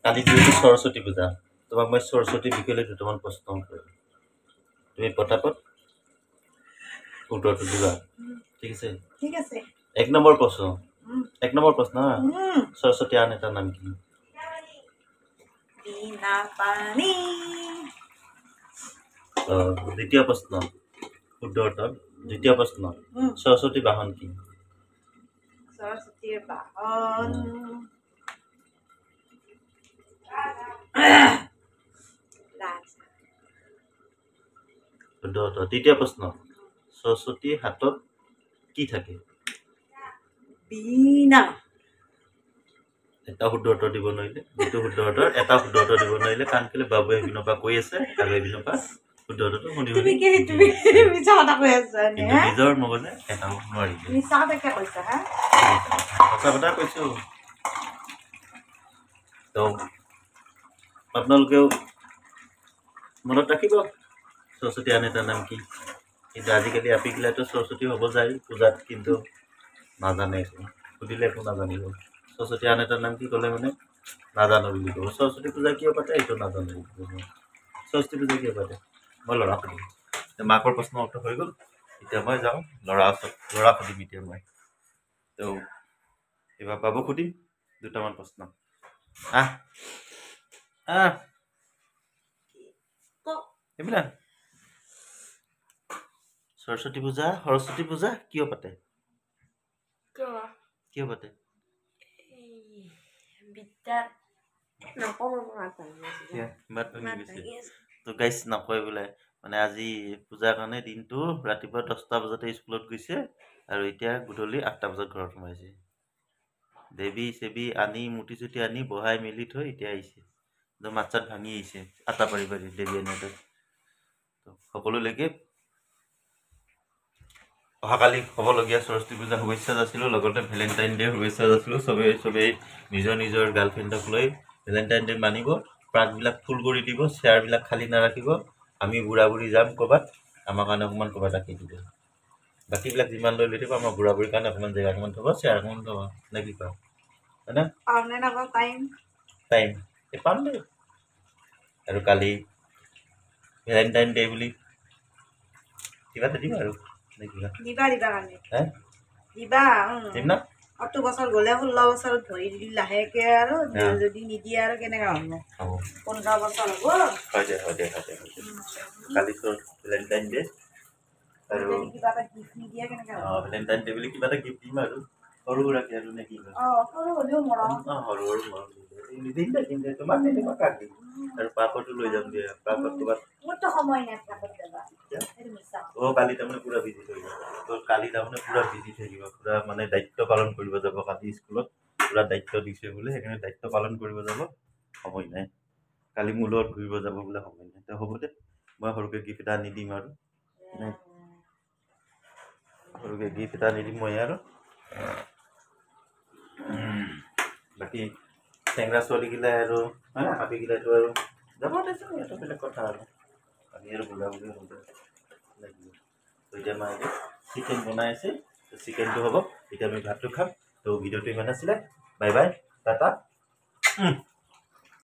কালি যিহেতু সৰস্বতী পূজা তোমাক মই সৰস্বতী বিষয়ে দুটামান প্ৰশ্ন কৰিম তুমি পটাপট উত্তৰটো দিবা ঠিক আছে 1 নম্বৰ প্ৰশ্ন সৰস্বতী আন এটা নাম কি বিনা পানী দ্বিতীয় প্ৰশ্ন শুদ্ধ উত্তৰ দ্বিতীয় প্ৰশ্ন সৰস্বতী বাহন কি সৰস্বতীৰ বাহন শুদ্ধ উত্তৰ তৃতীয় প্ৰশ্ন সৰস্বতীৰ হাতত কি থাকে বীণা এটা শুদ্ধ উত্তৰ দিব নোৱাৰিলে যিটো শুদ্ধ উত্তৰ এটা শুদ্ধ উত্তৰ দিব নোৱাৰিলে কাৰণ কেলে বাবুৱে এপিনৰ পৰা কৈ আছে আৰু এপিনৰ পৰা শুদ্ধ উত্তৰটো শুনি তুমি মিছা কথা কৈ আছা কিন্তু নিজৰ মগজে এটাও নোৱাৰিলে মিছা কথাকে কৈছা হা সঁচা কথা কৈছো তো আপোনালোকেও মনত ৰাখিব সৰস্বতী আন এটা নাম কি কিন্তু আজিকালি আপিগিলাটো সৰস্বতী হ'ব যায় পূজাত কিন্তু নাজানে সুধিলে একো নাজানিব সৰস্বতী আন এটা নাম কি ক'লে মানে নাজানো বুলি ক'ব সৰস্বতী পূজা কিয় পাতে এইটো নাজানো সৰস্বতী পূজা কিয় পাতে মই ল'ৰা সুধিম মাকৰ প্ৰশ্ন উত্তৰ হৈ গ'ল এতিয়া মই যাওঁ ল'ৰা সুধিম এতিয়া মই তো এইবাৰ বাবুক সুধিম দুটামান প্ৰশ্ন এইবিলাক সৰস্বতী পূজা কিয় পাতে তো গাইছ নকয় বোলে মানে আজি পূজাৰ কাৰণে দিনটো ৰাতিপুৱা 10টা বজাতে স্কুলত গৈছে আৰু এতিয়া গধূলি 8টা বজাত ঘৰত সোমাইছে দেৱী চেবি আনি মুটি চুটি আনি বহাই মেলি থৈ এতিয়া আহিছে মাত চাত ভাঙি আহিছে আটা পাৰি দেৱী আনি তো সকলোলৈকে অহাকালি হ'বলগীয়া সৰস্বতী পূজা শুভেচ্ছা যাচিলোঁ লগতে ভেলেণ্টাইন ডে শুভেচ্ছা যাচিলোঁ চবেই নিজৰ গাৰ্লফ্ৰেণ্ডক লৈ ভেলেণ্টাইন ডে মানিব প্ৰাগবিলাক ফুল কৰি দিব চেয়াৰবিলাক খালী নাৰাখিব আমি বুঢ়া বুঢ়ী যাম ক'ৰবাত আমাৰ কাৰণে অকণমান ক'ৰবাত ৰাখি দিব বাকীবিলাক যিমান লৈ থাকিব আমাৰ বুঢ়া বুঢ়ীৰ কাৰণে অকণমান জেগা অকণমান থ'ব চেয়াৰ অকণমান থ'ব নে কি পাওঁ হয়নে টাইম পাম দেই আৰু কালি ভেলেণ্টাইন ডে বুলি কিবা এটা দিবা আৰু দিম না অটো বছৰ গ'লে 16 বছৰত ধৰি দিলি লাহেকে আৰু যদি নিদিয়ে আৰু কেনেকৈ হ'ব 15 বছৰ হ'ব হয় দে কালি ভেলেণ্টাইন ডে আৰু কিবা এটা গিফ্ট নিদিয়ে কেনেকৈ হ'ব ভেলেণ্টাইন ডে বুলি কিবা এটা গিফ্ট দিম আৰু সৰু সুৰাকে আৰু নে কি সৰু হ'লেও মৰম সৰু নিদিম দে কিন্তু তোমাক নিদিম কাক দিম আৰু পাপৰটো লৈ যাম দিয়া পাপৰ ক'ৰবাত মোৰতো সময় নাই পাপৰ দেবা কালি তাৰমানে পুৰা বিজি থাকিব পুৰা মানে দায়িত্ব পালন কৰিব যাব কালি স্কুলত পুৰা দায়িত্ব দিছে বোলে সেইকাৰণে দায়িত্ব পালন কৰিব যাব সময় নাই কালি মোৰ লগত ঘূৰিব যাব বোলে সময় নাই হ'ব দে মই সৰুকে গিফ্ট এটা আনি দিম আৰু সৰুকে গিফ্ট এটা আনি দিম মই আৰু বাকী চেংৰা ছোৱালীগিলাই আৰু হাবিগিলাইতো আৰু যাব দেচোন এটা বেলেগ কথা আৰু আমি আৰু বুঢ়া বুঢ়ী লাগিব এতিয়া মায়ে চিকেন বনাই আছে চিকেনটো হ'ব এতিয়া আমি ভাতটো খাম তো ভিডিঅ'টো ইমান আছিলে বাই বাই টাটা